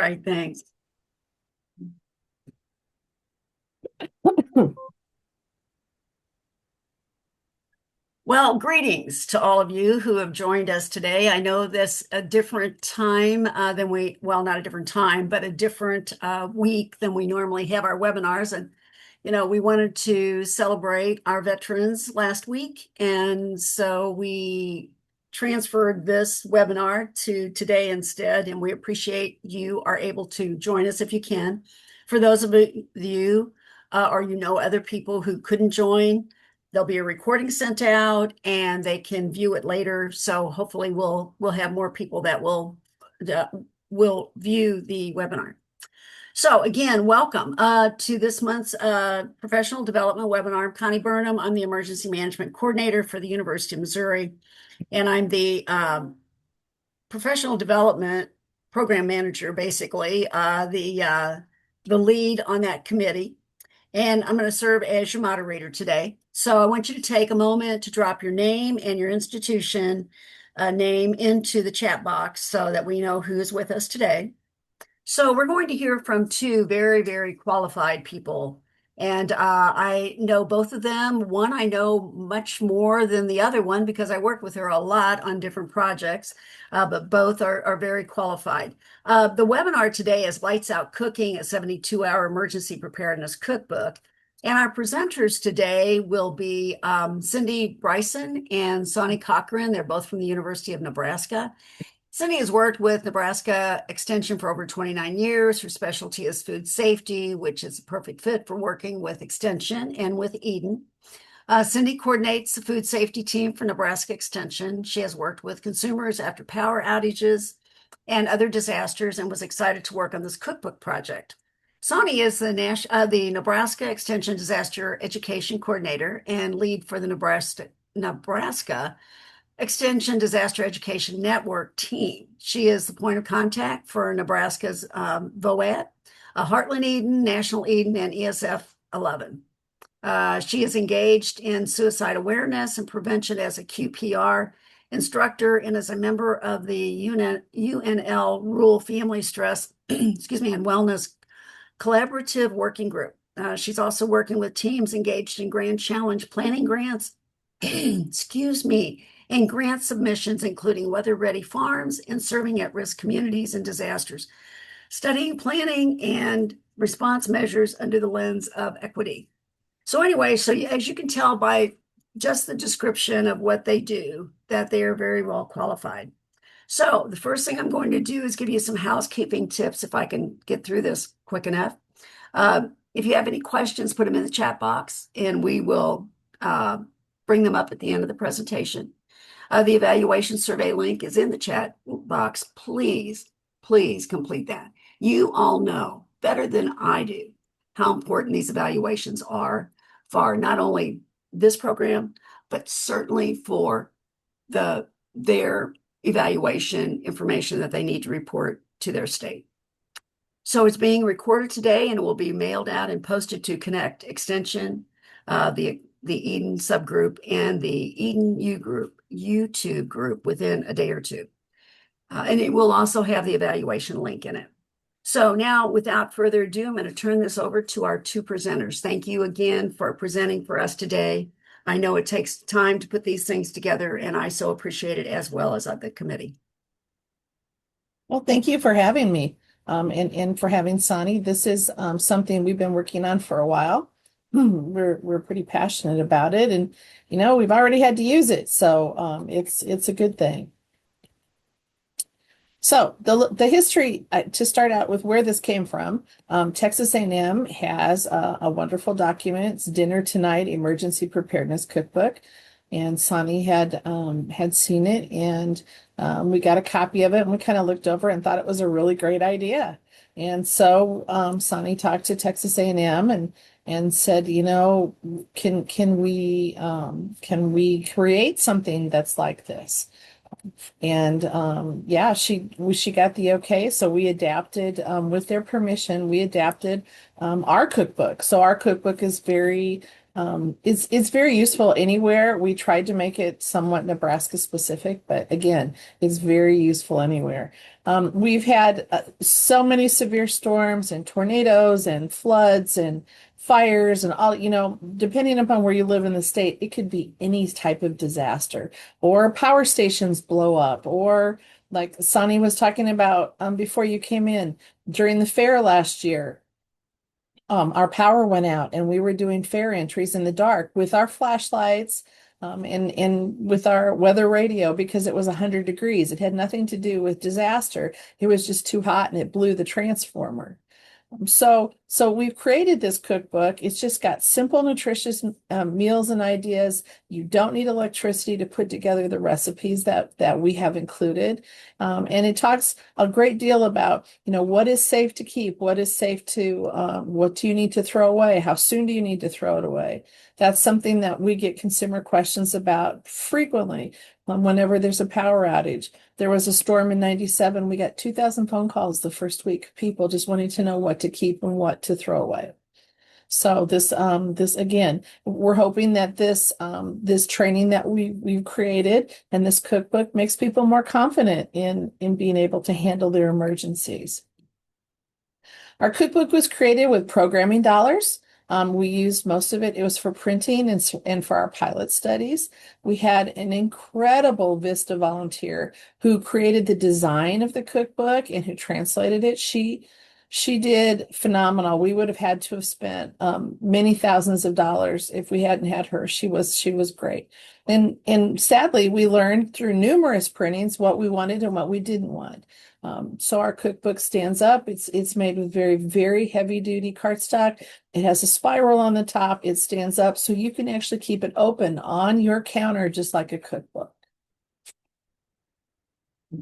right, thanks. Well, greetings to all of you who have joined us today. I know this a different time than not a different time, but a different week than we normally have our webinars. And, we wanted to celebrate our veterans last week. And so we transferred this webinar to today instead. And we appreciate you are able to join us if you can. For those of you or other people who couldn't join, there'll be a recording sent out and they can view it later. So hopefully we'll have more people that will view the webinar. So again, welcome to this month's professional development webinar. I'm Connie Burnham. I'm the emergency management coordinator for the University of Missouri, and I'm the professional development program manager, basically the lead on that committee. And I'm going to serve as your moderator today. So I want you to take a moment to drop your name and your institution name into the chat box so that we know who's with us today. So we're going to hear from two very, very qualified people. And I know both of them. One I know much more than the other one because I work with her a lot on different projects, but both are very qualified. The webinar today is Lights Out Cooking, a 72-hour emergency preparedness cookbook. And our presenters today will be Cindy Brison and Soni Cochran. They're both from the University of Nebraska. Cindy has worked with Nebraska Extension for over 29 years. Her specialty is food safety, which is a perfect fit for working with Extension and with Eden. Cindy coordinates the food safety team for Nebraska Extension. She has worked with consumers after power outages and other disasters and was excited to work on this cookbook project. Soni is the Nebraska Extension Disaster Education Coordinator and lead for the Nebraska Extension Disaster Education Network team. She is the point of contact for Nebraska's VOAT, Heartland Eden, National Eden, and ESF 11. She is engaged in suicide awareness and prevention as a QPR instructor and as a member of the UNL Rural Family Stress and Wellness Collaborative Working Group. She's also working with teams engaged in Grand Challenge planning grants, and grant submissions, including weather-ready farms and serving at-risk communities and disasters, studying planning and response measures under the lens of equity. So anyway, as you can tell by just the description of what they do, that they are very well qualified. So the first thing I'm going to do is give you some housekeeping tips if I can get through this quick enough. If you have any questions, put them in the chat box and we will bring them up at the end of the presentation. The evaluation survey link is in the chat box. Please complete that. You all know better than I do how important these evaluations are for not only this program, but certainly for their evaluation information that they need to report to their state. So it's being recorded today and it will be mailed out and posted to Connect Extension, the Eden subgroup, and the Eden U group, YouTube group within a day or two. And it will also have the evaluation link in it. So now, without further ado, I'm going to turn this over to our two presenters. Thank you again for presenting for us today. I know it takes time to put these things together, and I so appreciate it as well as the committee. Well, thank you for having me and for having Soni. This is something we've been working on for a while. We're pretty passionate about it, and we've already had to use it, so it's a good thing. So the history, to start out with where this came from, Texas A&M has a wonderful document. It's Dinner Tonight Emergency Preparedness Cookbook, and Soni had seen it, and we got a copy of it, and we kind of looked over and thought it was a really great idea. And so Soni talked to Texas A&M and said, can we create something that's like this? And she got the okay. So we adapted, with their permission, we adapted our cookbook. So our cookbook is very It's very useful anywhere. We tried to make it somewhat Nebraska specific, but again, it's very useful anywhere. We've had so many severe storms and tornadoes and floods and fires and all, depending upon where you live in the state, it could be any type of disaster or power stations blow up or like Soni was talking about before you came in during the fair last year. Our power went out and we were doing fair entries in the dark with our flashlights and with our weather radio because it was 100 degrees. It had nothing to do with disaster. It was just too hot and it blew the transformer. So we've created this cookbook. It's just got simple, nutritious meals and ideas. You don't need electricity to put together the recipes that we have included. And it talks a great deal about, what is safe to keep, what is safe to, what do you need to throw away? How soon do you need to throw it away? That's something that we get consumer questions about frequently whenever there's a power outage. There was a storm in 97. We got 2,000 phone calls the first week, people just wanting to know what to keep and what to throw away. So this again, we're hoping that this training that we've created and this cookbook makes people more confident in being able to handle their emergencies. Our cookbook was created with programming dollars. We used most of it. It was for printing and for our pilot studies. We had an incredible Vista volunteer who created the design of the cookbook and who translated it. She did phenomenal. We would have had to have spent many thousands of dollars if we hadn't had her. She was great. And sadly, we learned through numerous printings what we wanted and what we didn't want. So our cookbook stands up. It's made with very, very heavy duty cardstock. It has a spiral on the top. It stands up so you can actually keep it open on your counter just like a cookbook.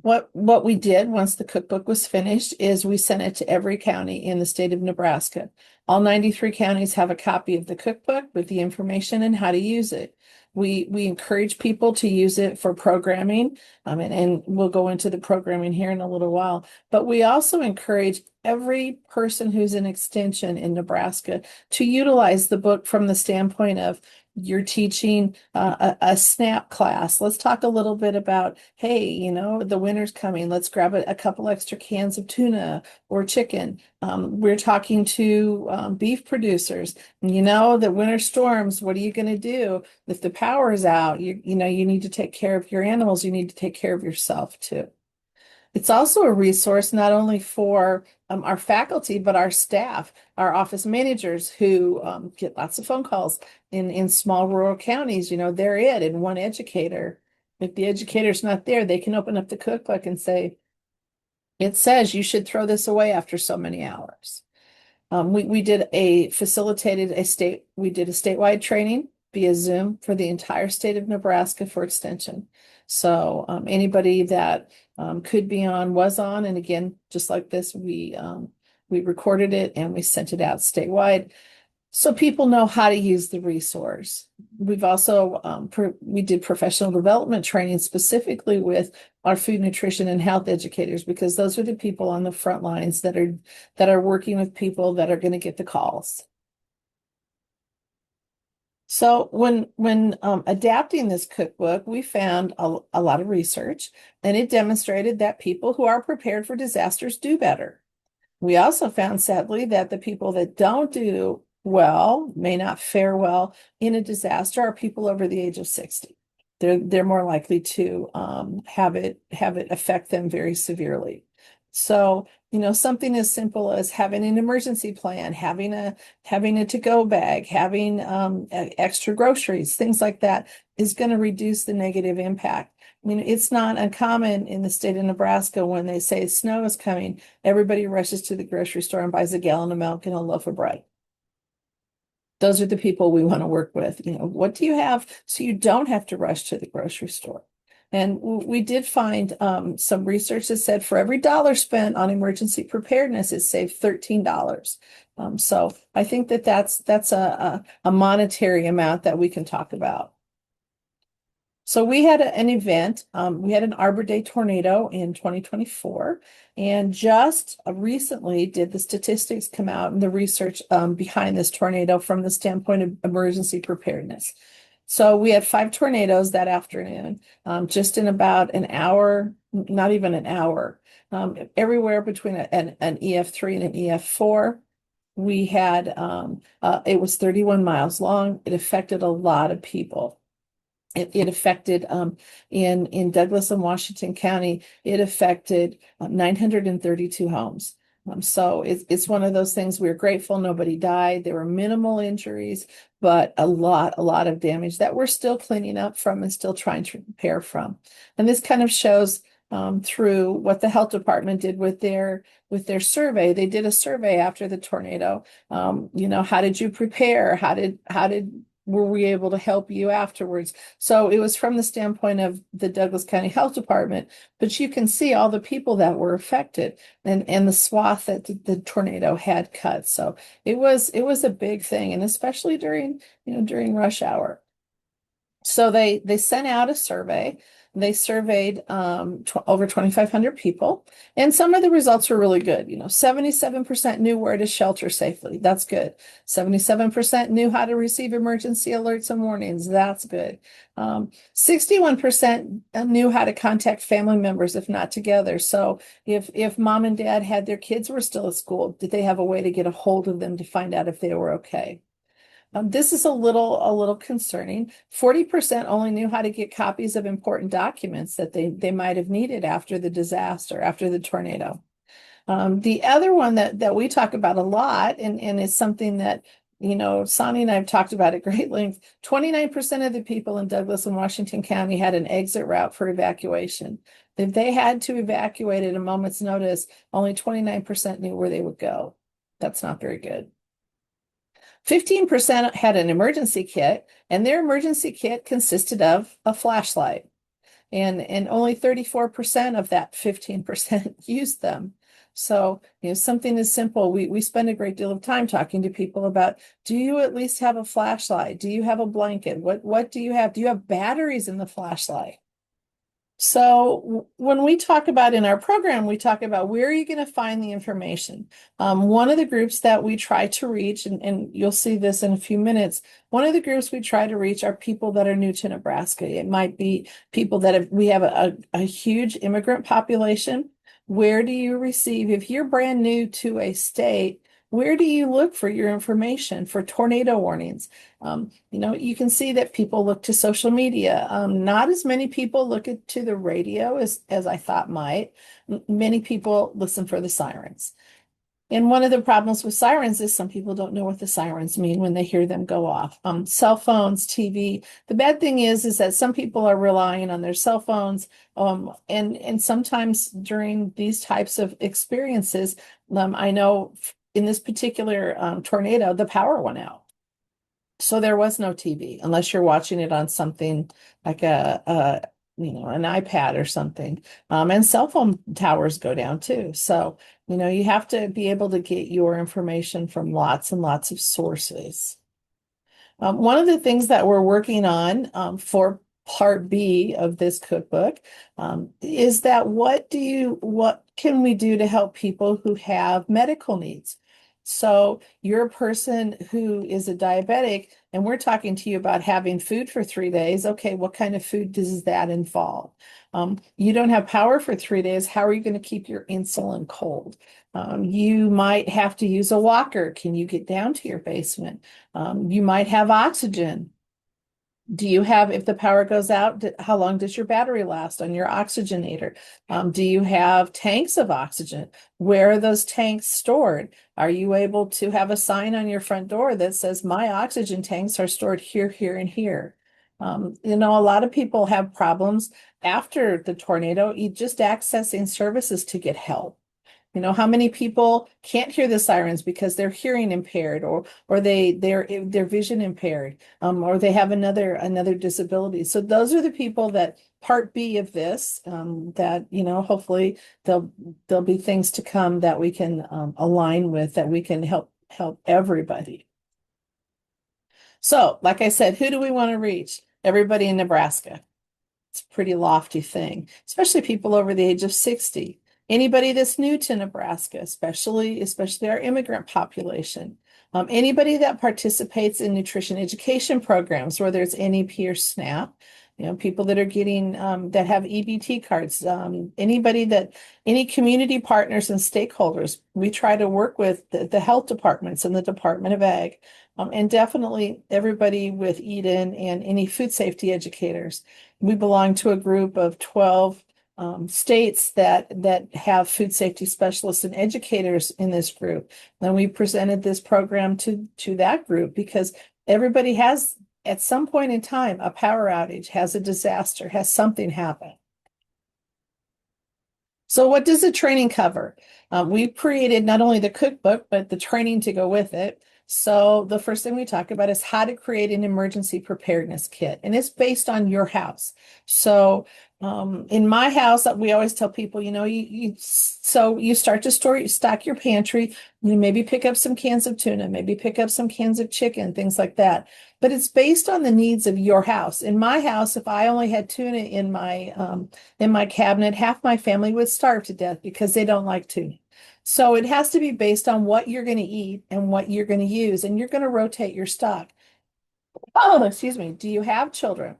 What we did once the cookbook was finished is we sent it to every county in the state of Nebraska. All 93 counties have a copy of the cookbook with the information and how to use it. We encourage people to use it for programming, and we'll go into the programming here in a little while. But we also encourage every person who's in extension in Nebraska to utilize the book from the standpoint of you're teaching a SNAP class. Let's talk a little bit about, hey, the winter's coming. Let's grab a couple extra cans of tuna or chicken. We're talking to beef producers. The winter storms, what are you going to do if the power is out? You need to take care of your animals. You need to take care of yourself too. It's also a resource not only for our faculty, but our staff, our office managers who get lots of phone calls in small rural counties. They're it and one educator. If the educator's not there, they can open up the cookbook and say, it says you should throw this away after so many hours. We did a statewide training via Zoom for the entire state of Nebraska for extension. So anybody that could be on was on, and again, just like this, we recorded it and we sent it out statewide so people know how to use the resource. We've also we did professional development training specifically with our food, nutrition, and health educators because those are the people on the front lines that are working with people that are going to get the calls. So when adapting this cookbook, we found a lot of research, and it demonstrated that people who are prepared for disasters do better. We also found, sadly, that the people that don't do well, may not fare well in a disaster, are people over the age of 60. They're more likely to have it affect them very severely. So, something as simple as having an emergency plan, having a to-go bag, having extra groceries, things like that is going to reduce the negative impact. It's not uncommon in the state of Nebraska when they say snow is coming, everybody rushes to the grocery store and buys a gallon of milk and a loaf of bread. Those are the people we want to work with. What do you have so you don't have to rush to the grocery store? And we did find some research that said for every dollar spent on emergency preparedness, it saved $13. So I think that's a monetary amount that we can talk about. So we had an event. We had an Arbor Day tornado in 2024, and just recently did the statistics come out and the research behind this tornado from the standpoint of emergency preparedness. So we had 5 tornadoes that afternoon, just in about an hour, not even an hour, everywhere between an EF3 and an EF4. We had it was 31 miles long. It affected a lot of people. It affected in Douglas and Washington County, it affected 932 homes. So it's one of those things. We were grateful nobody died. There were minimal injuries, but a lot of damage that we're still cleaning up from and still trying to repair from. And this kind of shows through what the health department did with their survey. They did a survey after the tornado. How did you prepare? How did were we able to help you afterwards? So it was from the standpoint of the Douglas County Health Department, but you can see all the people that were affected and the swath that the tornado had cut. So it was a big thing, and especially during rush hour. So they sent out a survey. They surveyed over 2,500 people, and some of the results were really good. 77% knew where to shelter safely. That's good. 77% knew how to receive emergency alerts and warnings. That's good. 61% knew how to contact family members if not together. So if mom and dad had their kids were still at school, did they have a way to get a hold of them to find out if they were okay? This is a little concerning. 40% only knew how to get copies of important documents that they might have needed after the disaster, after the tornado. The other one that we talk about a lot, and is something that, Soni and I have talked about at great length. 29% of the people in Douglas and Washington County had an exit route for evacuation. If they had to evacuate at a moment's notice, only 29% knew where they would go. That's not very good. 15% had an emergency kit, and their emergency kit consisted of a flashlight. And only 34% of that 15% used them. So, something as simple. We spend a great deal of time talking to people about, do you at least have a flashlight? Do you have a blanket? What do you have? Do you have batteries in the flashlight? So when we talk about in our program, we talk about where are you going to find the information? One of the groups that we try to reach, and you'll see this in a few minutes, one of the groups we try to reach are people that are new to Nebraska. It might be people we have a huge immigrant population. Where do you receive, if you're brand new to a state, where do you look for your information for tornado warnings? You can see that people look to social media. Not as many people look to the radio as I thought might. Many people listen for the sirens. And one of the problems with sirens is some people don't know what the sirens mean when they hear them go off. Cell phones, TV. The bad thing is that some people are relying on their cell phones. And sometimes during these types of experiences, I know in this particular tornado, the power went out. So there was no TV unless you're watching it on something like an iPad or something. And cell phone towers go down too. So, you have to be able to get your information from lots and lots of sources. One of the things that we're working on for part B of this cookbook is that what can we do to help people who have medical needs? So you're a person who is a diabetic, and we're talking to you about having food for 3 days. Okay, what kind of food does that involve? You don't have power for 3 days. How are you going to keep your insulin cold? You might have to use a walker. Can you get down to your basement? You might have oxygen. If the power goes out, how long does your battery last on your oxygenator? Do you have tanks of oxygen? Where are those tanks stored? Are you able to have a sign on your front door that says, my oxygen tanks are stored here, here, and here? A lot of people have problems after the tornado, just accessing services to get help. How many people can't hear the sirens because they're hearing impaired or they're vision impaired, or they have another disability. So those are the people that part B of this, that, hopefully there'll be things to come that we can align with, that we can help everybody. So, like I said, who do we want to reach? Everybody in Nebraska. It's a pretty lofty thing, especially people over the age of 60. Anybody that's new to Nebraska, especially our immigrant population. Anybody that participates in nutrition education programs, whether it's NEP or SNAP, people that are getting that have EBT cards, any community partners and stakeholders, we try to work with the health departments and the Department of Ag, and definitely everybody with Eden and any food safety educators. We belong to a group of 12 states that have food safety specialists and educators in this group. And we presented this program to that group because everybody has, at some point in time, a power outage, has a disaster, has something happen. So what does the training cover? We've created not only the cookbook, but the training to go with it. So the first thing we talk about is how to create an emergency preparedness kit, and it's based on your house. So in my house, we always tell people, so you start to stock your pantry. You maybe pick up some cans of tuna, maybe pick up some cans of chicken, things like that. But it's based on the needs of your house. In my house, if I only had tuna in my cabinet, half my family would starve to death because they don't like tuna. So it has to be based on what you're going to eat and what you're going to use, and you're going to rotate your stock. Oh, excuse me. Do you have children?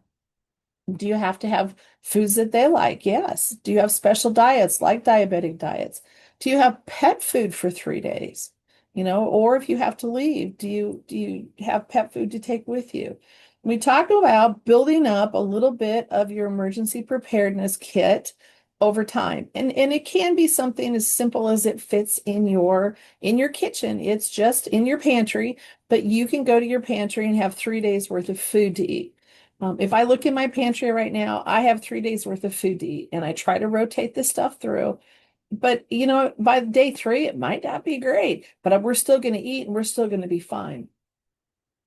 Do you have to have foods that they like? Yes. Do you have special diets like diabetic diets? Do you have pet food for 3 days? Or if you have to leave, do you have pet food to take with you? We talk about building up a little bit of your emergency preparedness kit over time. And it can be something as simple as it fits in your kitchen. It's just in your pantry, but you can go to your pantry and have 3 days worth of food to eat. If I look in my pantry right now, I have 3 days worth of food to eat, and I try to rotate this stuff through. But by day 3, it might not be great, but we're still going to eat and we're still going to be fine.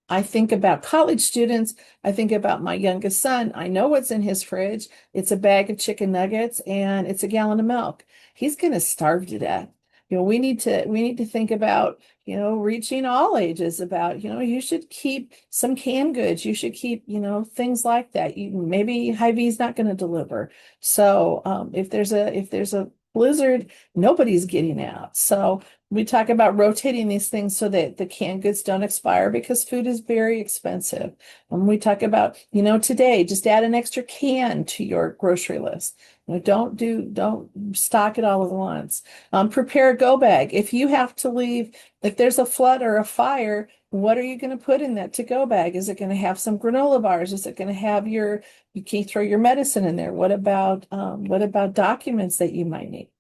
I think about college students. I think about my youngest son. I know what's in his fridge. It's a bag of chicken nuggets and it's a gallon of milk. He's going to starve to death. We need to think about, reaching all ages about, you should keep some canned goods. You should keep, things like that. Maybe Hy-Vee's not going to deliver. So if there's a blizzard, nobody's getting out. So we talk about rotating these things so that the canned goods don't expire because food is very expensive. And we talk about, today, just add an extra can to your grocery list. Don't stock it all at once. Prepare a go bag. If you have to leave, if there's a flood or a fire, what are you going to put in that to go bag? Is it going to have some granola bars? Is it going to have you can throw your medicine in there? What about documents that you might need?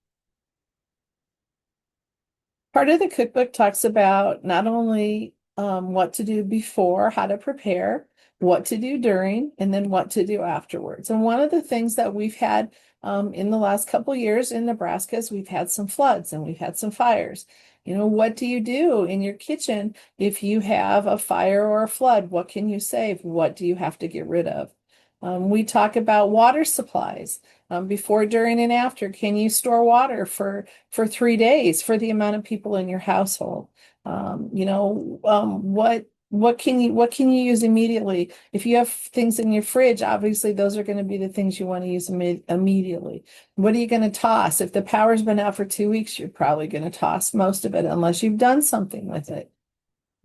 Part of the cookbook talks about not only what to do before, how to prepare, what to do during, and then what to do afterwards. And one of the things that we've had in the last couple of years in Nebraska is we've had some floods and we've had some fires. What do you do in your kitchen if you have a fire or a flood? What can you save? What do you have to get rid of? We talk about water supplies before, during, and after. Can you store water for 3 days for the amount of people in your household? What can you use immediately? If you have things in your fridge, obviously those are going to be the things you want to use immediately. What are you going to toss? If the power's been out for 2 weeks, you're probably going to toss most of it unless you've done something with it.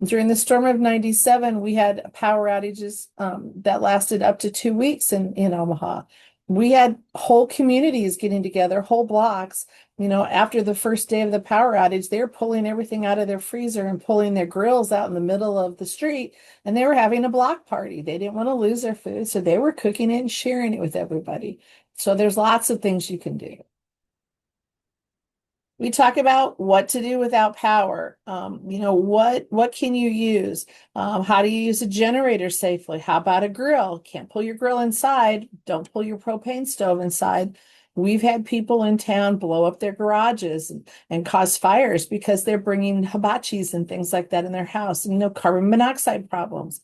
During the storm of 97, we had power outages that lasted up to 2 weeks in Omaha. We had whole communities getting together, whole blocks. After the first day of the power outage, they were pulling everything out of their freezer and pulling their grills out in the middle of the street, and they were having a block party. They didn't want to lose their food, so they were cooking it and sharing it with everybody. So there's lots of things you can do. We talk about what to do without power. What can you use? How do you use a generator safely? How about a grill? Can't pull your grill inside. Don't pull your propane stove inside. We've had people in town blow up their garages and cause fires because they're bringing hibachis and things like that in their house. Carbon monoxide problems.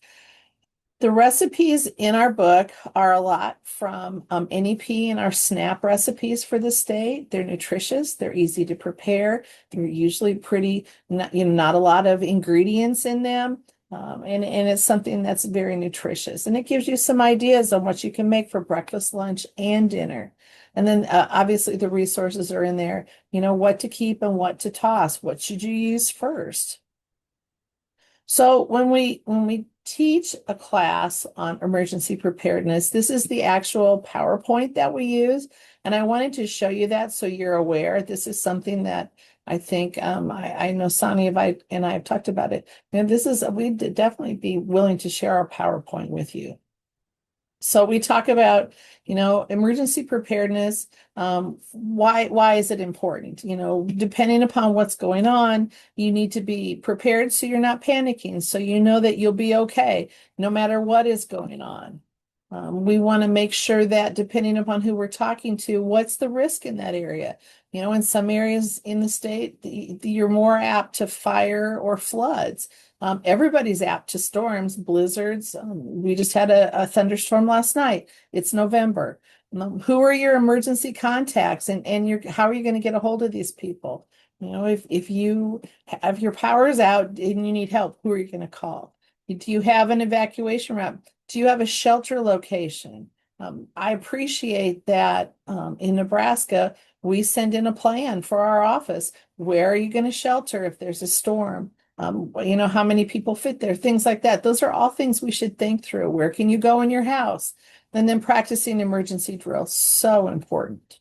The recipes in our book are a lot from NEP and our SNAP recipes for the state. They're nutritious. They're easy to prepare. They're usually pretty, not a lot of ingredients in them. And it's something that's very nutritious. And it gives you some ideas on what you can make for breakfast, lunch, and dinner. And then obviously the resources are in there, what to keep and what to toss. What should you use first? So when we teach a class on emergency preparedness, this is the actual PowerPoint that we use. And I wanted to show you that so you're aware. This is something that I think I know Soni and I have talked about it. And we'd definitely be willing to share our PowerPoint with you. So we talk about, emergency preparedness. Why is it important? Depending upon what's going on, you need to be prepared so you're not panicking, so you know that you'll be okay no matter what is going on. We want to make sure that depending upon who we're talking to, what's the risk in that area? In some areas in the state, you're more apt to fire or floods. Everybody's apt to storms, blizzards. We just had a thunderstorm last night. It's November. Who are your emergency contacts, and how are you going to get a hold of these people? If you have your powers out and you need help, who are you going to call? Do you have an evacuation route? Do you have a shelter location? I appreciate that in Nebraska, we send in a plan for our office. Where are you going to shelter if there's a storm? How many people fit there? Things like that. Those are all things we should think through. Where can you go in your house? And then practicing emergency drills, so important.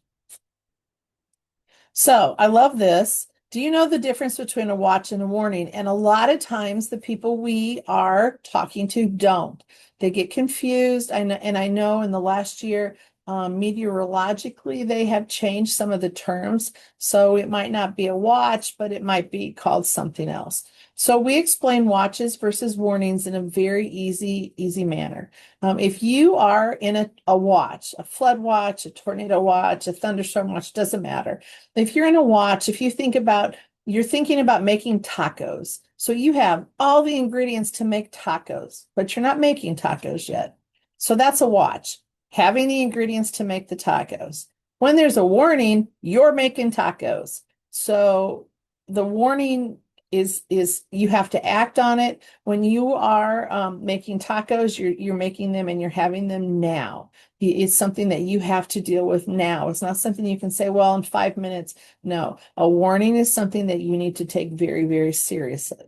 So I love this. Do you know the difference between a watch and a warning? And a lot of times the people we are talking to don't. They get confused. I know in the last year, meteorologically, they have changed some of the terms. So it might not be a watch, but it might be called something else. So we explain watches versus warnings in a very easy manner. If you are in a watch, a flood watch, a tornado watch, a thunderstorm watch, doesn't matter. If you're in a watch, if you're thinking about making tacos. So you have all the ingredients to make tacos, but you're not making tacos yet. So that's a watch, having the ingredients to make the tacos. When there's a warning, you're making tacos. So the warning is you have to act on it. When you are making tacos, you're making them and you're having them now. It's something that you have to deal with now. It's not something you can say, well, in 5 minutes. No, a warning is something that you need to take very, very seriously.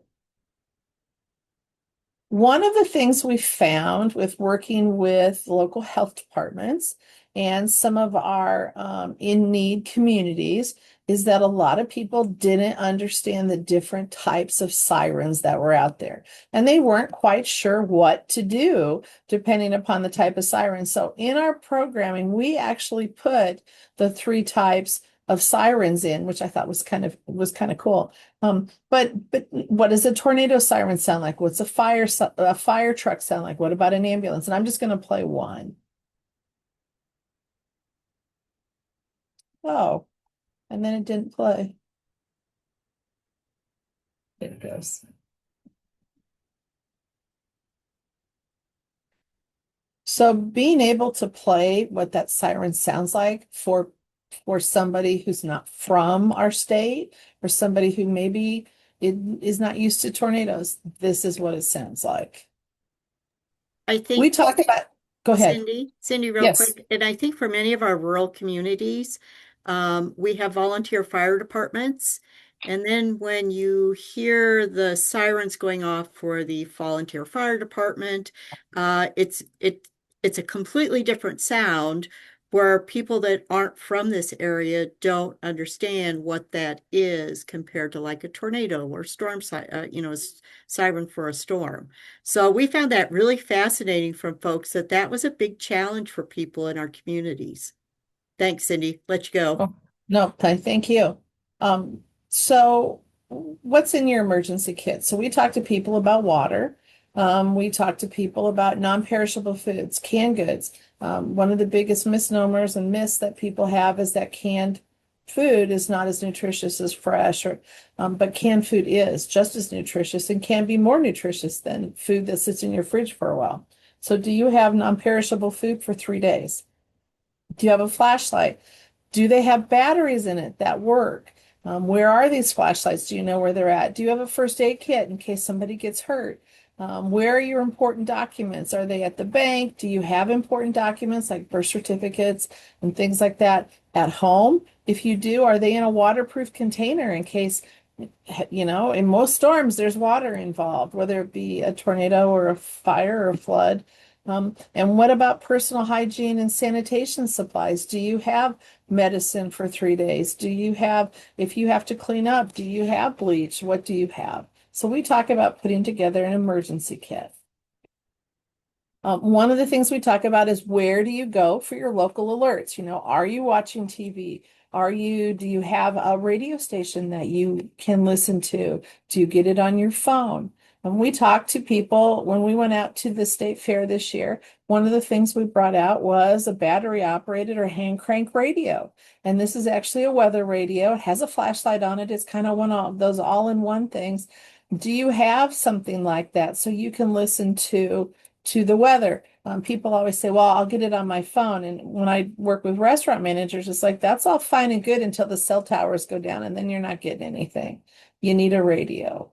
One of the things we found with working with local health departments and some of our in-need communities is that a lot of people didn't understand the different types of sirens that were out there. And they weren't quite sure what to do depending upon the type of siren. So in our programming, we actually put the 3 types of sirens in, which I thought was kind of cool. But what does a tornado siren sound like? What's a fire truck sound like? What about an ambulance? And I'm just going to play one. Oh, and then it didn't play. There it goes. So being able to play what that siren sounds like for somebody who's not from our state or somebody who maybe is not used to tornadoes, this is what it sounds like. I We think talk about, go ahead. Cindy, real Yes. quick, and I think for many of our rural communities, we have volunteer fire departments. And then when you hear the sirens going off for the volunteer fire department, it's a completely different sound where people that aren't from this area don't understand what that is compared to like a tornado or siren for a storm. So we found that really fascinating from folks that was a big challenge for people in our communities. Thanks, Cindy. Let you go. Oh, no, thank you. So what's in your emergency kit? So we talk to people about water. We talk to people about non-perishable foods, canned goods. One of the biggest misnomers and myths that people have is that canned food is not as nutritious as fresh, but canned food is just as nutritious and can be more nutritious than food that sits in your fridge for a while. So do you have non-perishable food for 3 days? Do you have a flashlight? Do they have batteries in it that work? Where are these flashlights? Do you know where they're at? Do you have a first aid kit in case somebody gets hurt? Where are your important documents? Are they at the bank? Do you have important documents like birth certificates and things like that at home? If you do, are they in a waterproof container in case, in most storms, there's water involved, whether it be a tornado or a fire or a flood. And what about personal hygiene and sanitation supplies? Do you have medicine for 3 days? If you have to clean up, do you have bleach? What do you have? So we talk about putting together an emergency kit. One of the things we talk about is where do you go for your local alerts? Are you watching TV? Do you have a radio station that you can listen to? Do you get it on your phone? And we talked to people when we went out to the state fair this year. One of the things we brought out was a battery operated or hand crank radio. And this is actually a weather radio. It has a flashlight on it. It's kind of one of those all-in-one things. Do you have something like that so you can listen to the weather? People always say, well, I'll get it on my phone. And when I work with restaurant managers, it's like, that's all fine and good until the cell towers go down and then you're not getting anything. You need a radio.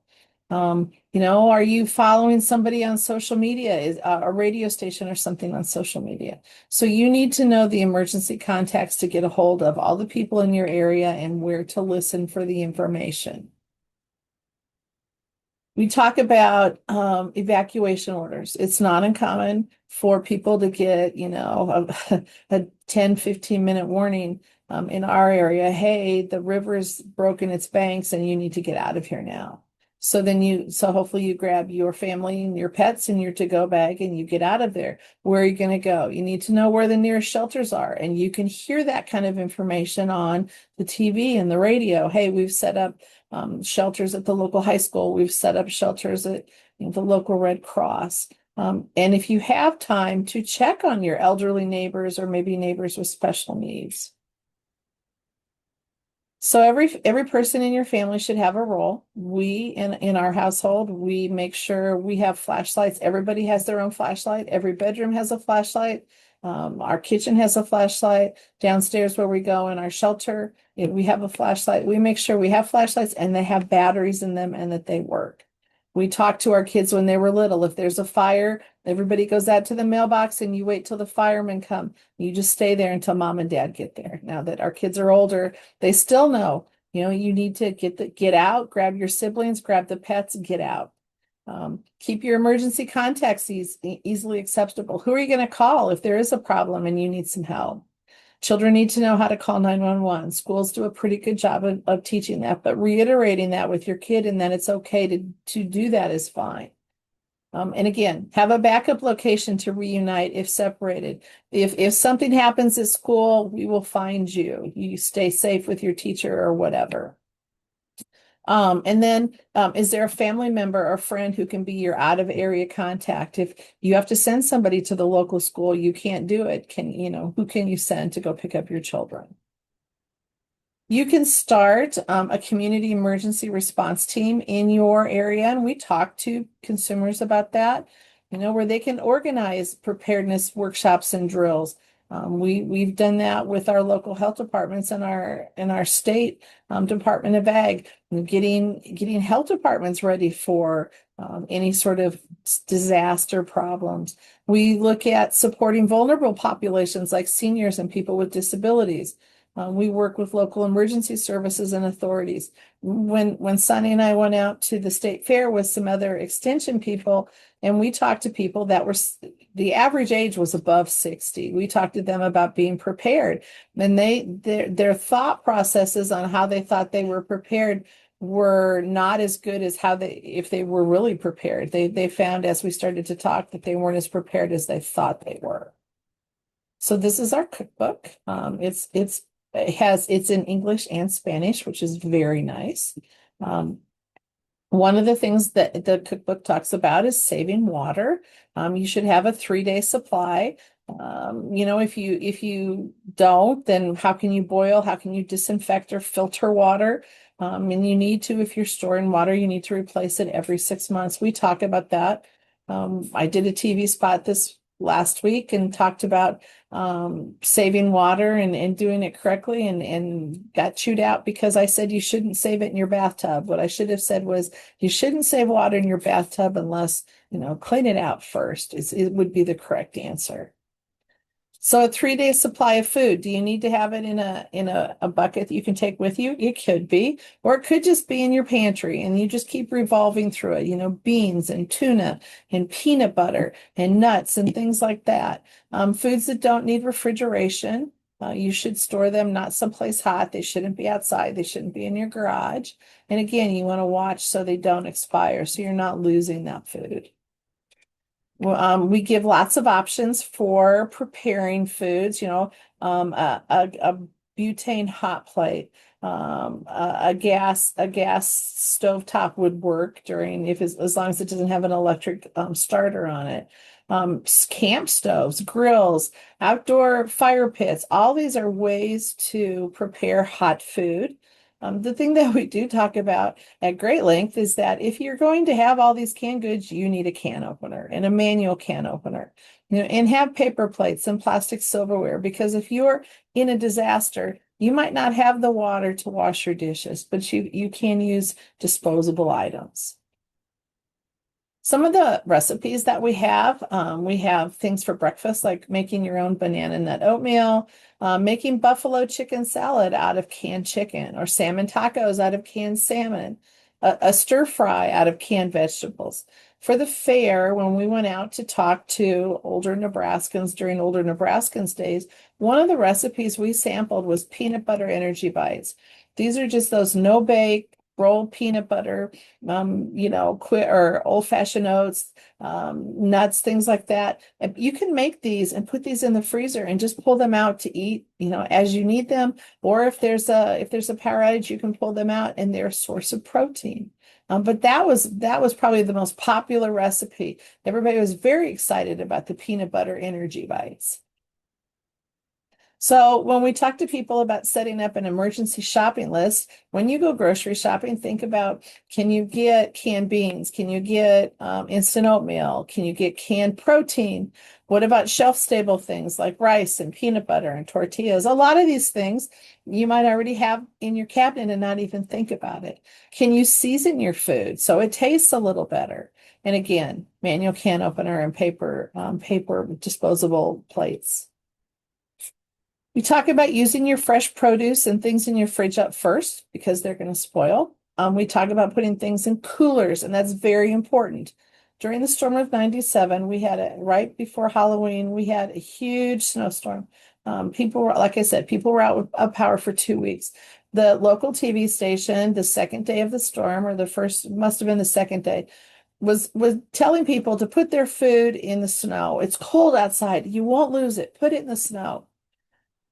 Are you following somebody on social media? Is a radio station or something on social media? So you need to know the emergency contacts to get a hold of all the people in your area and where to listen for the information. We talk about evacuation orders. It's not uncommon for people to get, a 10, 15-minute warning in our area. Hey, the river's broken its banks and you need to get out of here now. So hopefully you grab your family and your pets and your to-go bag and you get out of there. Where are you going to go? You need to know where the nearest shelters are. And you can hear that kind of information on the TV and the radio. Hey, we've set up shelters at the local high school. We've set up shelters at the local Red Cross. And if you have time to check on your elderly neighbors or maybe neighbors with special needs. So every person in your family should have a role. We in our household, we make sure we have flashlights. Everybody has their own flashlight. Every bedroom has a flashlight. Our kitchen has a flashlight. Downstairs where we go in our shelter, if we have a flashlight. We make sure we have flashlights and they have batteries in them and that they work. We talk to our kids when they were little. If there's a fire, everybody goes out to the mailbox and you wait till the firemen come. You just stay there until mom and dad get there. Now that our kids are older, they still know, you need to get out, grab your siblings, grab the pets, and get out. Keep your emergency contacts easily accessible. Who are you going to call if there is a problem and you need some help? Children need to know how to call 911. Schools do a pretty good job of teaching that, but reiterating that with your kid and that it's okay to do that is fine. And again, have a backup location to reunite if separated. If something happens at school, we will find you. You stay safe with your teacher or whatever. And then is there a family member or friend who can be your out of area contact? If you have to send somebody to the local school, you can't do it. Who can you send to go pick up your children? You can start a community emergency response team in your area, and we talk to consumers about that, where they can organize preparedness workshops and drills. We've done that with our local health departments and our state Department of Ag, getting health departments ready for any sort of disaster problems. We look at supporting vulnerable populations like seniors and people with disabilities. We work with local emergency services and authorities. When Soni and I went out to the state fair with some other extension people, and we talked to people that were, the average age was above 60. We talked to them about being prepared, and their thought processes on how they thought they were prepared were not as good as if they were really prepared. They found as we started to talk that they weren't as prepared as they thought they were. So this is our cookbook. It's in English and Spanish, which is very nice. One of the things that the cookbook talks about is saving water. You should have a 3-day supply. If you don't, then how can you boil? How can you disinfect or filter water? And you need to, if you're storing water, you need to replace it every 6 months. We talk about that. I did a TV spot this last week and talked about saving water and doing it correctly and got chewed out because I said you shouldn't save it in your bathtub. What I should have said was you shouldn't save water in your bathtub unless, clean it out first. It would be the correct answer. So a 3 day supply of food, do you need to have it in a bucket that you can take with you? It could be, or it could just be in your pantry and you just keep revolving through it, beans and tuna and peanut butter and nuts and things like that. Foods that don't need refrigeration, you should store them not someplace hot. They shouldn't be outside. They shouldn't be in your garage. And again, you want to watch so they don't expire, so you're not losing that food. We give lots of options for preparing foods, a butane hot plate, a gas stovetop would work as long as it doesn't have an electric starter on it. Camp stoves, grills, outdoor fire pits, all these are ways to prepare hot food. The thing that we do talk about at great length is that if you're going to have all these canned goods, you need a can opener and a manual can opener, and have paper plates and plastic silverware, because if you're in a disaster, you might not have the water to wash your dishes, but you can use disposable items. Some of the recipes that we have things for breakfast, like making your own banana nut oatmeal, making buffalo chicken salad out of canned chicken, or salmon tacos out of canned salmon, a stir fry out of canned vegetables. For the fair, when we went out to talk to older Nebraskans during older Nebraskans days, one of the recipes we sampled was peanut butter energy bites. These are just those no-bake rolled peanut butter, or old-fashioned oats, nuts, things like that. And you can make these and put these in the freezer and just pull them out to eat, as you need them. Or if there's a power outage, you can pull them out and they're a source of protein. But that was probably the most popular recipe. Everybody was very excited about the peanut butter energy bites. So when we talk to people about setting up an emergency shopping list, when you go grocery shopping, think about, can you get canned beans? Can you get instant oatmeal? Can you get canned protein? What about shelf-stable things like rice and peanut butter and tortillas? A lot of these things you might already have in your cabinet and not even think about it. Can you season your food so it tastes a little better? And again, manual can opener and paper disposable plates. We talk about using your fresh produce and things in your fridge up first because they're going to spoil. We talk about putting things in coolers, and that's very important. During the storm of 97, right before Halloween, we had a huge snowstorm. Like I said, people were out of power for 2 weeks. The local TV station, the second day of the storm, or must have been the second day, was telling people to put their food in the snow. It's cold outside. You won't lose it. Put it in the snow.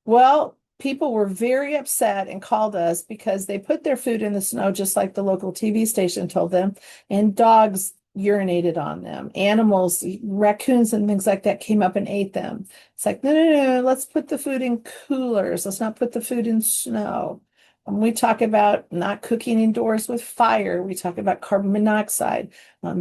Well, people were very upset and called us because they put their food in the snow, just like the local TV station told them, and dogs urinated on them. Animals, raccoons and things like that came up and ate them. It's like, no, let's put the food in coolers. Let's not put the food in snow. We talk about not cooking indoors with fire. We talk about carbon monoxide,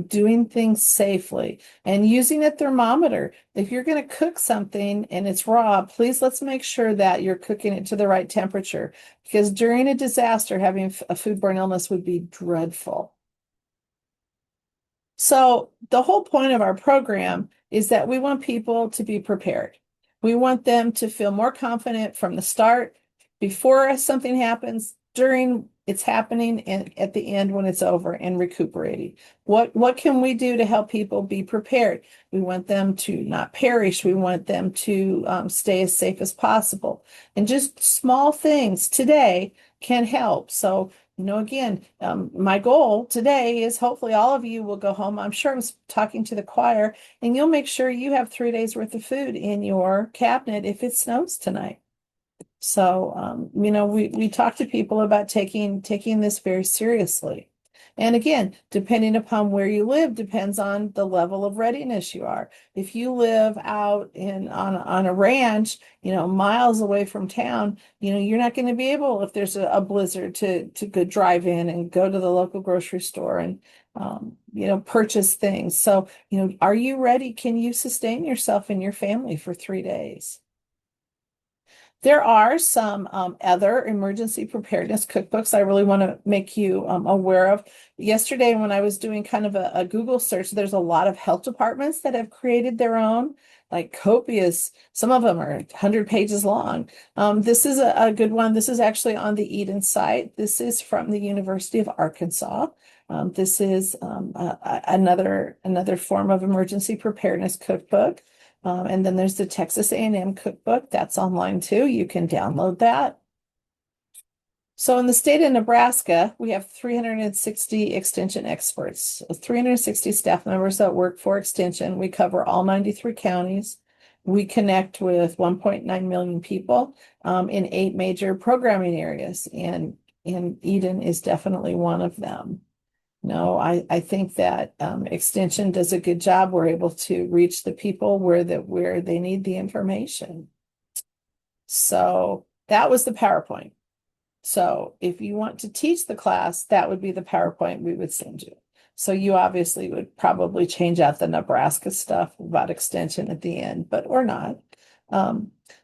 doing things safely, and using a thermometer. If you're going to cook something and it's raw, let's make sure that you're cooking it to the right temperature, because during a disaster, having a foodborne illness would be dreadful. So the whole point of our program is that we want people to be prepared. We want them to feel more confident from the start, before something happens, during it's happening, and at the end when it's over, and recuperating. What can we do to help people be prepared? We want them to not perish. We want them to stay as safe as possible. And just small things today can help. So, again, my goal today is hopefully all of you will go home. I'm sure I'm talking to the choir, and you'll make sure you have 3 days worth of food in your cabinet if it snows tonight. So, we talk to people about taking this very seriously. And again, depending upon where you live, depends on the level of readiness you are. If you live out on a ranch, miles away from town, you're not going to be able, if there's a blizzard, to go drive in and go to the local grocery store purchase things. So, are you ready? Can you sustain yourself and your family for 3 days? There are some other emergency preparedness cookbooks I really want to make you aware of. Yesterday, when I was doing kind of a Google search, there's a lot of health departments that have created their own, like copious. Some of them are 100 pages long. This is a good one. This is actually on the Eden site. This is from the University of Arkansas. This is another form of emergency preparedness cookbook. And then there's the Texas A&M Cookbook. That's online too. You can download that. So in the state of Nebraska, we have 360 extension experts, 360 staff members that work for extension. We cover all 93 counties. We connect with 1.9 million people in 8 major programming areas, and Eden is definitely one of them. No, I think that extension does a good job. We're able to reach the people where they need the information. So that was the PowerPoint. So if you want to teach the class, that would be the PowerPoint we would send you. So you obviously would probably change out the Nebraska stuff about extension at the end, or not.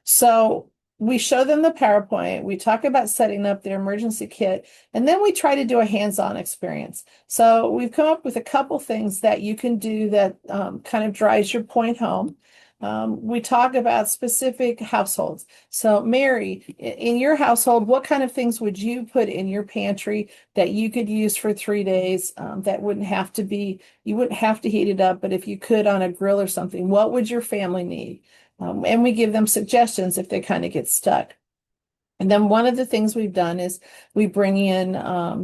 So we show them the PowerPoint. We talk about setting up their emergency kit, and then we try to do a hands-on experience. So we've come up with a couple things that you can do that kind of drives your point home. We talk about specific households. So Mary, in your household, what kind of things would you put in your pantry that you could use for 3 days? That wouldn't have to be, you wouldn't have to heat it up, but if you could on a grill or something, what would your family need? And we give them suggestions if they kind of get stuck. And then one of the things we've done is we bring in,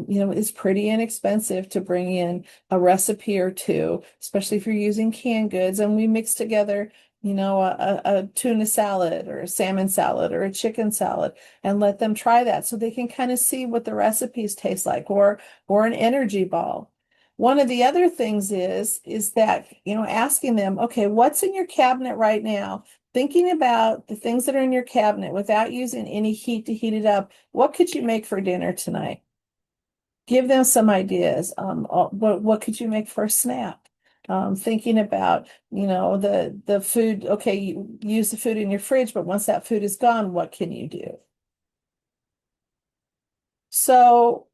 it's pretty inexpensive to bring in a recipe or two, especially if you're using canned goods. And we mix together, a tuna salad or a salmon salad or a chicken salad and let them try that so they can kind of see what the recipes taste like, or an energy ball. One of the other things is that, asking them, okay, what's in your cabinet right now? Thinking about the things that are in your cabinet without using any heat to heat it up. What could you make for dinner tonight? Give them some ideas. What could you make for a snack? Thinking about, the food. Okay, you use the food in your fridge, but once that food is gone, what can you do? So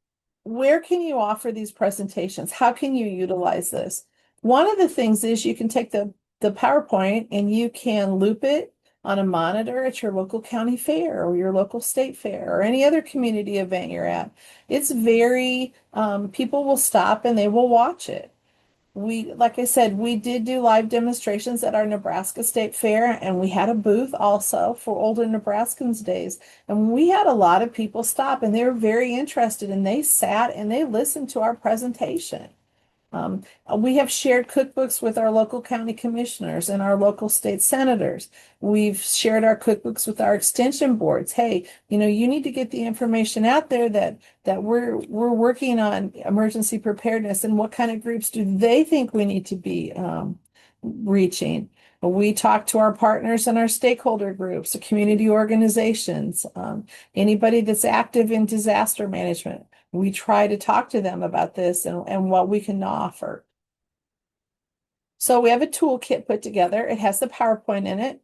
where can you offer these presentations? How can you utilize this? One of the things is you can take the PowerPoint and you can loop it on a monitor at your local county fair or your local state fair or any other community event you're at. It's very, people will stop and they will watch it. Like I said, we did do live demonstrations at our Nebraska State Fair, and we had a booth also for older Nebraskans days. And we had a lot of people stop, and they were very interested, and they sat and they listened to our presentation. Um, we have shared cookbooks with our local county commissioners and our local state senators. We've shared our cookbooks with our extension boards. Hey, you need to get the information out there that we're working on emergency preparedness, and what kind of groups do they think we need to be reaching. We talk to our partners and our stakeholder groups, the community organizations, anybody that's active in disaster management. We try to talk to them about this and what we can offer. So we have a toolkit put together. It has the PowerPoint in it.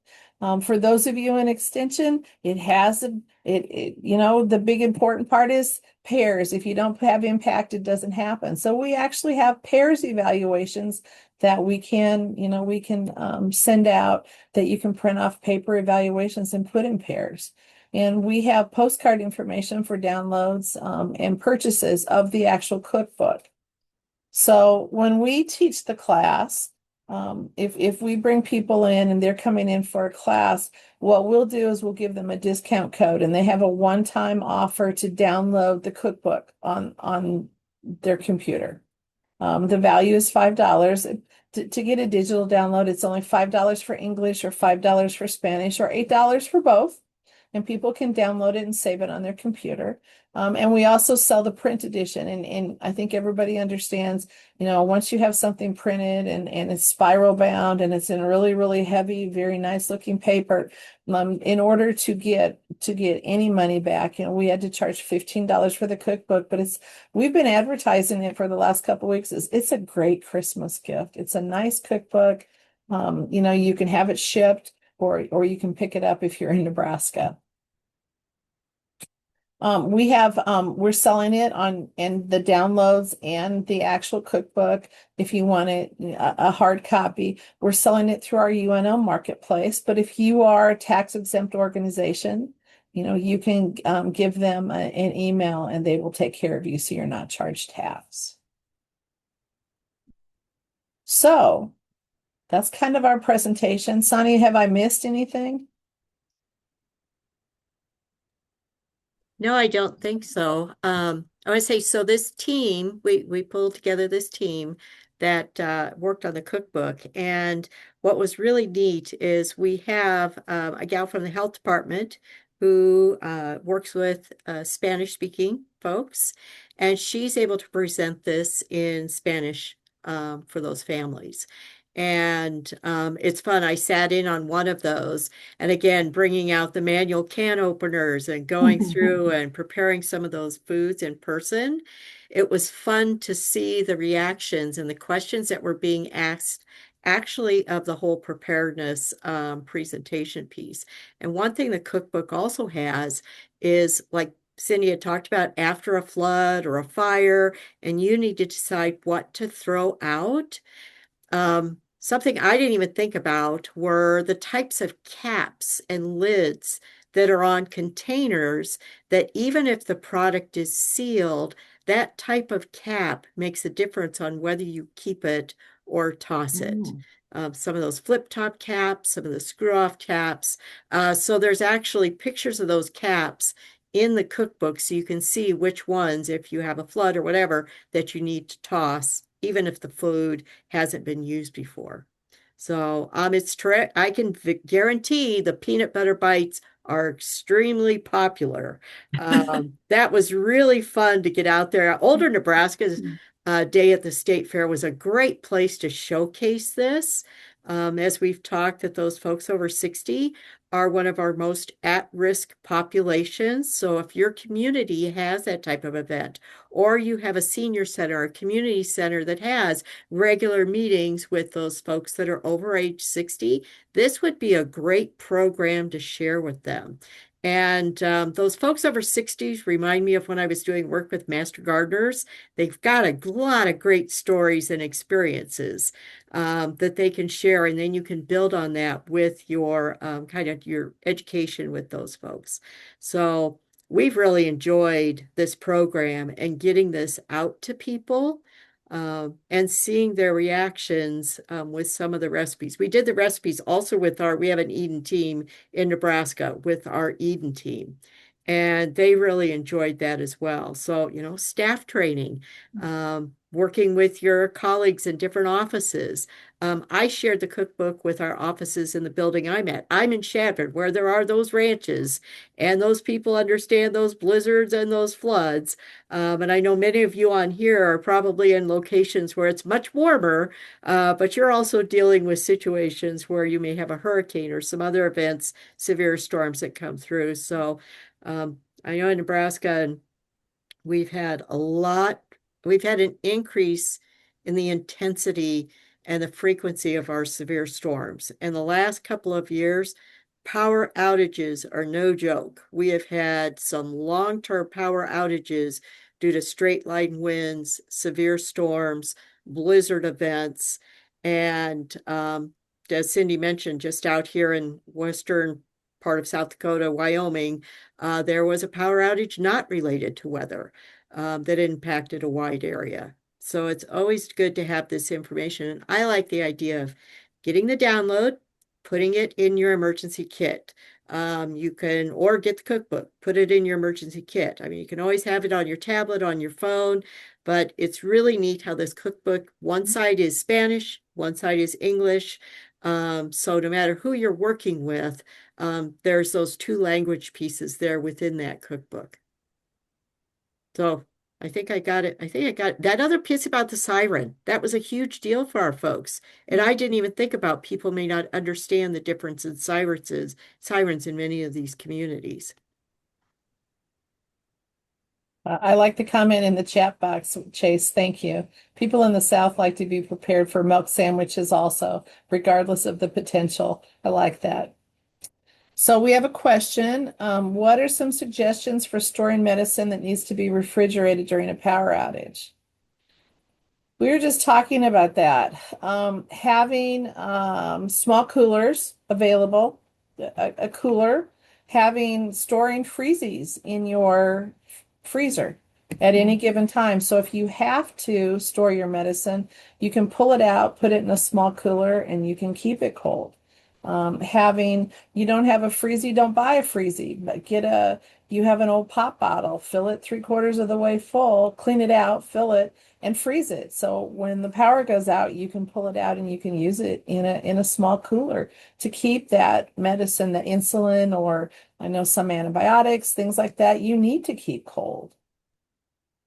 For those of you in extension, it has the big important part is pairs. If you don't have impact, it doesn't happen. So we actually have pairs evaluations that we can send out, that you can print off paper evaluations and put in pairs. And we have postcard information for downloads and purchases of the actual cookbook. So when we teach the class, if we bring people in and they're coming in for a class, what we'll do is we'll give them a discount code, and they have a one-time offer to download the cookbook on their computer. The value is $5. To get a digital download, it's only $5 for English or $5 for Spanish or $8 for both. and people can download it and save it on their computer. And we also sell the print edition. And I think everybody understands, once you have something printed and it's spiral bound and it's in really, really heavy, very nice looking paper, in order to get any money back, we had to charge $15 for the cookbook, but we've been advertising it for the last couple of weeks. It's a great Christmas gift. It's a nice cookbook. You can have it shipped or you can pick it up if you're in Nebraska. We're selling it in the downloads and the actual cookbook. If you want it, a hard copy, we're selling it through our UNO marketplace. But if you are a tax exempt organization, you can give them an email and they will take care of you so you're not charged tax. So that's kind of our presentation. Soni, have I missed anything? No, I don't think so. I would say, so this team, we pulled together this team that worked on the cookbook. And what was really neat is we have a gal from the health department who works with Spanish speaking folks, and she's able to present this in Spanish for those families. And it's fun. I sat in on one of those, and again, bringing out the manual can openers and going through and preparing some of those foods in person. It was fun to see the reactions and the questions that were being asked, actually, of the whole preparedness presentation piece. And one thing the cookbook also has is, like Cindy had talked about, after a flood or a fire, and you need to decide what to throw out. Something I didn't even think about were the types of caps and lids that are on containers, that even if the product is sealed, that type of cap makes a difference on whether you keep it or toss it. Some of those flip top caps, some of the screw off caps. So there's actually pictures of those caps in the cookbook so you can see which ones, if you have a flood or whatever, that you need to toss, even if the food hasn't been used before. So I can guarantee the peanut butter bites are extremely popular. That was really fun to get out there. Older Nebraska's day at the state fair was a great place to showcase this. As we've talked, that those folks over 60 are one of our most at-risk populations. So if your community has that type of event, or you have a senior center, a community center that has regular meetings with those folks that are over age 60, this would be a great program to share with them. And those folks over 60s remind me of when I was doing work with master gardeners. They've got a lot of great stories and experiences that they can share, and then you can build on that with your kind of your education with those folks. So we've really enjoyed this program and getting this out to people and seeing their reactions with some of the recipes. We did the recipes also with we have an Eden team in Nebraska with our Eden team. And they really enjoyed that as well. So, staff training, working with your colleagues in different offices. I shared the cookbook with our offices in the building I'm at. I'm in Shadford, where there are those ranches, and those people understand those blizzards and those floods. And I know many of you on here are probably in locations where it's much warmer, but you're also dealing with situations where you may have a hurricane or some other events, severe storms that come through. So I know in Nebraska, and we've had an increase in the intensity and the frequency of our severe storms. In the last couple of years, power outages are no joke. We have had some long-term power outages due to straight line winds, severe storms, blizzard events, and as Cindy mentioned, just out here in western part of South Dakota, Wyoming, there was a power outage not related to weather that impacted a wide area. So it's always good to have this information. And I like the idea of getting the download, putting it in your emergency kit. You can, or get the cookbook, put it in your emergency kit. I mean, you can always have it on your tablet, on your phone, but it's really neat how this cookbook, one side is Spanish, one side is English. So no matter who you're working with, there's those two language pieces there within that cookbook. So I think I got it. I think I got that other piece about the siren. That was a huge deal for our folks. And I didn't even think about people may not understand the difference in sirens in many of these communities. I like the comment in the chat box, Chase. Thank you. People in the South like to be prepared for milk sandwiches also, regardless of the potential. I like that. So we have a question. What are some suggestions for storing medicine that needs to be refrigerated during a power outage? We were just talking about that. Having small coolers available, a cooler, having storing freezies in your freezer at any given time. So if you have to store your medicine, you can pull it out, put it in a small cooler, and you can keep it cold. You don't have a freezy, don't buy a freezy, but you have an old pop bottle, fill it 3/4 of the way full, clean it out, fill it, and freeze it. So when the power goes out, you can pull it out and you can use it in a small cooler to keep that medicine, the insulin, or I know some antibiotics, things like that, you need to keep cold.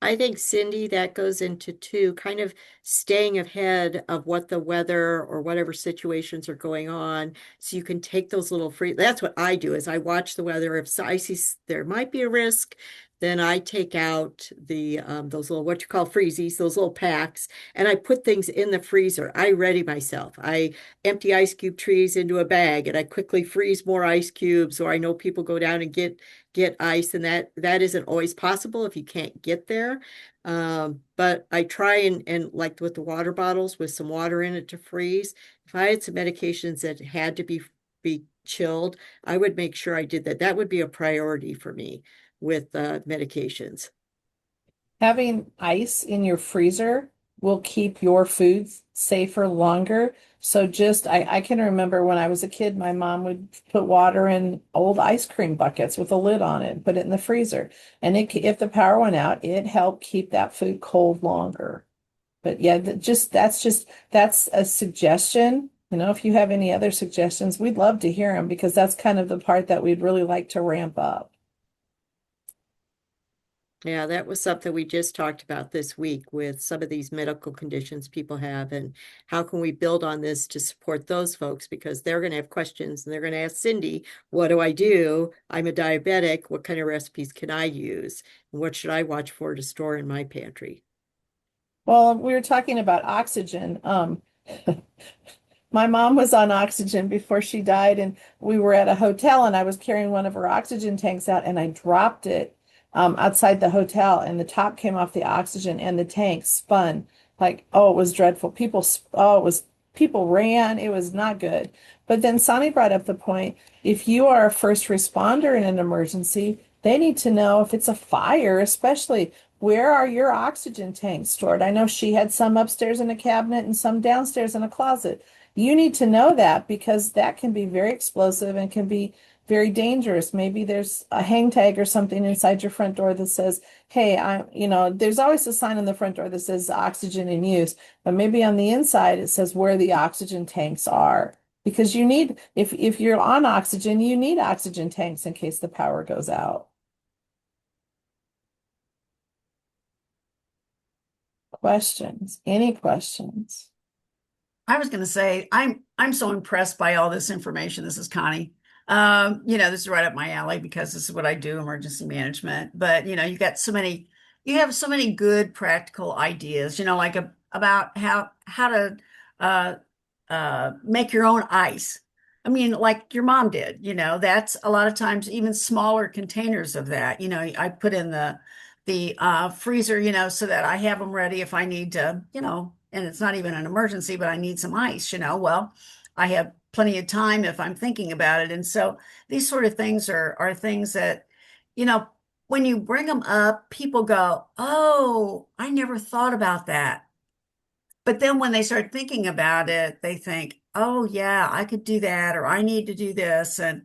I think, Cindy, that goes into two, kind of staying ahead of what the weather or whatever situations are going on. So you can take those little free, that's what I do is I watch the weather. If I see there might be a risk, then I take out the those little what you call freezies, those little packs, and I put things in the freezer. I ready myself. I empty ice cube trees into a bag and I quickly freeze more ice cubes, or I know people go down and get ice, and that isn't always possible if you can't get there. But I try and like with the water bottles with some water in it to freeze. If I had some medications that had to be chilled, I would make sure I did that. That would be a priority for me with medications. Having ice in your freezer will keep your foods safer longer. So I can remember when I was a kid, my mom would put water in old ice cream buckets with a lid on it, put it in the freezer. And if the power went out, it helped keep that food cold longer. But yeah, that's a suggestion. If you have any other suggestions, we'd love to hear them because that's kind of the part that we'd really like to ramp up. Yeah, that was something we just talked about this week with some of these medical conditions people have, and how can we build on this to support those folks because they're going to have questions and they're going to ask Cindy, what do I do? I'm a diabetic. What kind of recipes can I use? And what should I watch for to store in my pantry? Well, we were talking about oxygen. My mom was on oxygen before she died, and we were at a hotel, and I was carrying one of her oxygen tanks out, and I dropped it outside the hotel, and the top came off the oxygen, and the tank spun. Like, oh, it was dreadful. People ran. It was not good. But then Sani brought up the point, if you are a first responder in an emergency, they need to know if it's a fire, especially where are your oxygen tanks stored? I know she had some upstairs in a cabinet and some downstairs in a closet. You need to know that because that can be very explosive and can be very dangerous. Maybe there's a hang tag or something inside your front door that says, hey, there's always a sign on the front door that says oxygen in use, but maybe on the inside it says where the oxygen tanks are. Because if you're on oxygen, you need oxygen tanks in case the power goes out. Questions? Any questions? I was going to say I'm so impressed by all this information. This is Connie. This is right up my alley because this is what I do, emergency management. But you have so many good practical ideas. Like about how to uh, make your own ice. I mean, like your mom did. That's a lot of times even smaller containers of that. I put in the freezer. So that I have them ready if I need to. And it's not even an emergency, but I need some ice. Well, I have plenty of time if I'm thinking about it. And so these sort of things are things that, you know, when you bring them up, people go, "Oh, I never thought about that." But then when they start thinking about it, they think, "Oh, yeah, I could do that, or I need to do this." And,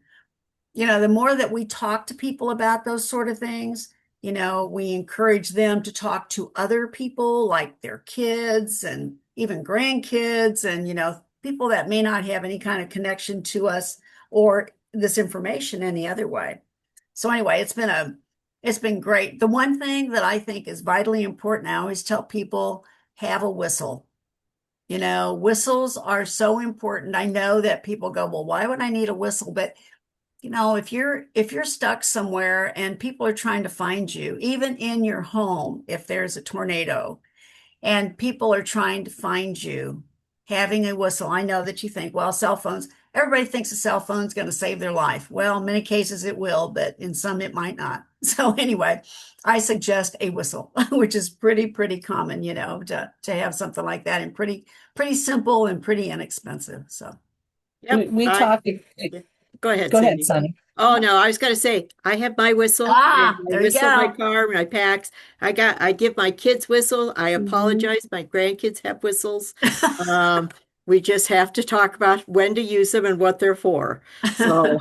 the more that we talk to people about those sort of things, we encourage them to talk to other people like their kids and even grandkids. And, people that may not have any kind of connection to us or this information any other way. So anyway, it's been great. The one thing that I think is vitally important, I always tell people, have a whistle. You know, whistles are so important. I know that people go, well, why would I need a whistle? But you know, if you're stuck somewhere and people are trying to find you, even in your home, if there's a tornado and people are trying to find you, having a whistle. I know that you think, well, cell phones, everybody thinks a cell phone's going to save their life. Well, in many cases it will, but in some it might not. So anyway, I suggest a whistle, which is pretty common, you know, to have something like that and pretty simple and pretty inexpensive. So Yep. We talk. Yeah. Go ahead, Go ahead, Cindy. Sonny. Oh no, I was gonna say I have my whistle. I have my there you whistle, my go. car, my packs. I give my kids whistle. I Mhm. apologize. My grandkids have whistles. Um, we just have to talk about when to use them and what they're for. So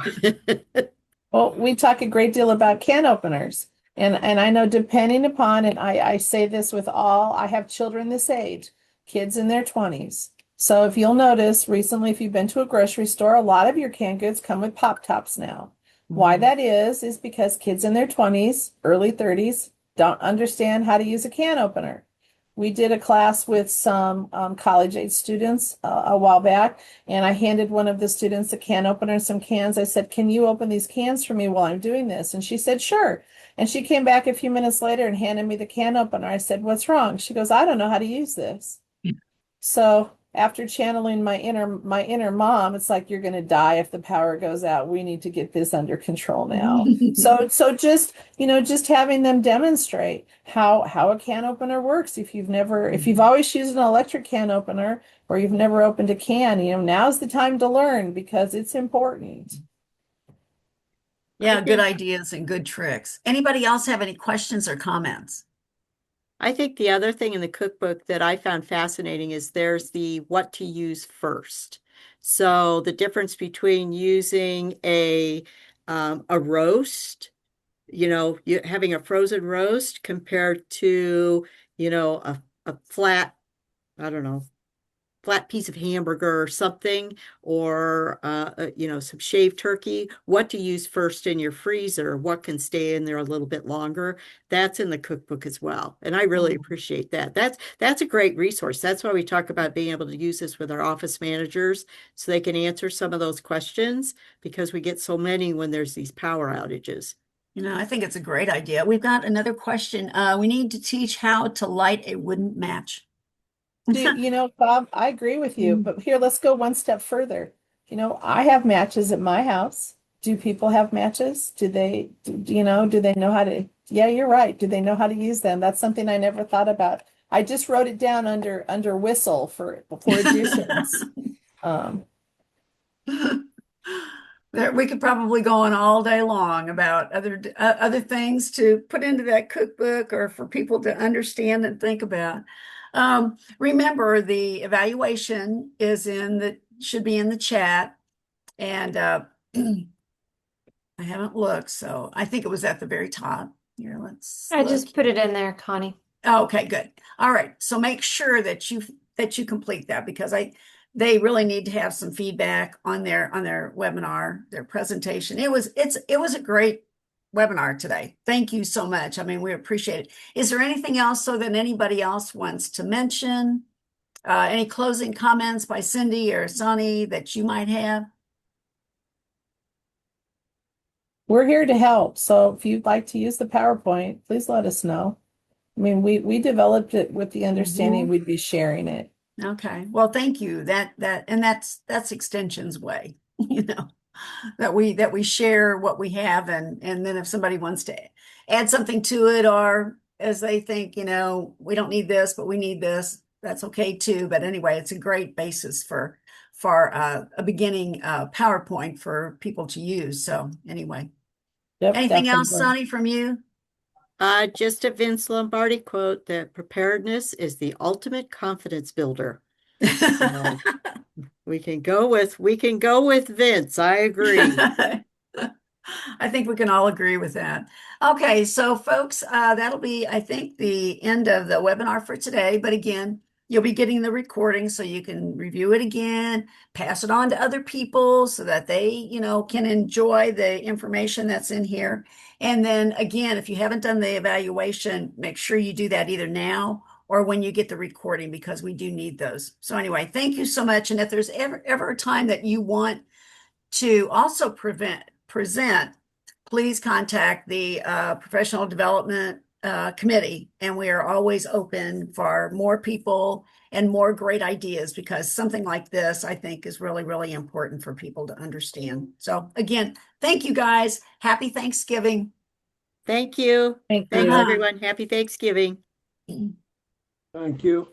Well, we talk a great deal about can openers. And I know depending upon, and I say this with all, I have children this age, kids in their 20s. So if you'll notice recently, if you've been to a grocery store, a lot of your canned goods come with pop tops now. Why Mhm. that is because kids in their 20s, early 30s don't understand how to use a can opener. We did a class with some college age students a while back, and I handed one of the students a can opener and some cans. I said, "Can you open these cans for me while I'm doing this?" And she said, "Sure." And she came back a few minutes later and handed me the can opener. I said, "What's wrong?" She goes, "I don't know how to use this." So after channeling my inner mom, it's like you're going to die if the power goes out. We need to get this under control now. So just, just having them demonstrate how a can opener works. If you've always used an electric can opener or you've never opened a can, now's the time to learn because it's important. I Yeah, good think ideas and good tricks. Anybody else have any questions or comments? I think the other thing in the cookbook that I found fascinating is there's the what to use first. So the difference between using a roast, having a frozen roast compared to, a flat, I don't know, flat piece of hamburger or something, or some shaved turkey, what to use first in your freezer, what can stay in there a little bit longer. That's in the cookbook as well. And I really Oh, appreciate that. That's a great resource. That's why we talk about being able to use this with our office managers so they can answer some of those questions because we get so many when there's these power outages. you know, I think it's a great idea. We've got another question. We need to teach how to light a wooden match. Bob, I agree with you, but here, let's go one step further. I have matches at my house. Do people have matches? Do they know how to? Yeah, you're right. Do they know how to use them? That's something I never thought about. I just wrote it down under whistle for additions. Um, We could probably go on all day long about other things to put into that cookbook or for people to understand and think about. Remember, the evaluation should be in the chat, and I haven't looked, so I think it was at the very top. Here, let's I look. just put it in there, Connie. Okay, good. All right. So make sure that you complete that because they really need to have some feedback on their webinar, their presentation. It was a great webinar today. Thank you so much. I mean, we appreciate it. Is there anything else so that anybody else wants to mention? Any closing comments by Cindy or Soni that you might have? we're here to help. So if you'd like to use the PowerPoint, please let us know. I mean, we developed it with the understanding Mhm. we'd be sharing it. Okay. Well, thank you. That's Extension's way, you know. That we share what we have and then if somebody wants to add something to it or as they think, you know, we don't need this, but we need this, that's okay too. But anyway, it's a great basis for a beginning PowerPoint for people to use. So anyway, Yep, anything else, definitely. Sonny, from you? Just a Vince Lombardi quote that preparedness is the ultimate confidence builder. So we can go with Vince. I agree. I think we can all agree with that. Okay, so folks, that'll be, I think, the end of the webinar for today. But again, you'll be getting the recording so you can review it again, pass it on to other people so that they, can enjoy the information that's in here. And then again, if you haven't done the evaluation, make sure you do that either now or when you get the recording, because we do need those. So anyway, thank you so much. And if there's ever a time that you want to also present, please contact the professional development committee, and we are always open for more people and more great ideas, because something like this, I think, is really, really important for people to understand. So again, thank you guys. Happy Thanksgiving. Thank you. Thank Thanks, you. everyone. Happy Thanksgiving. Thank you.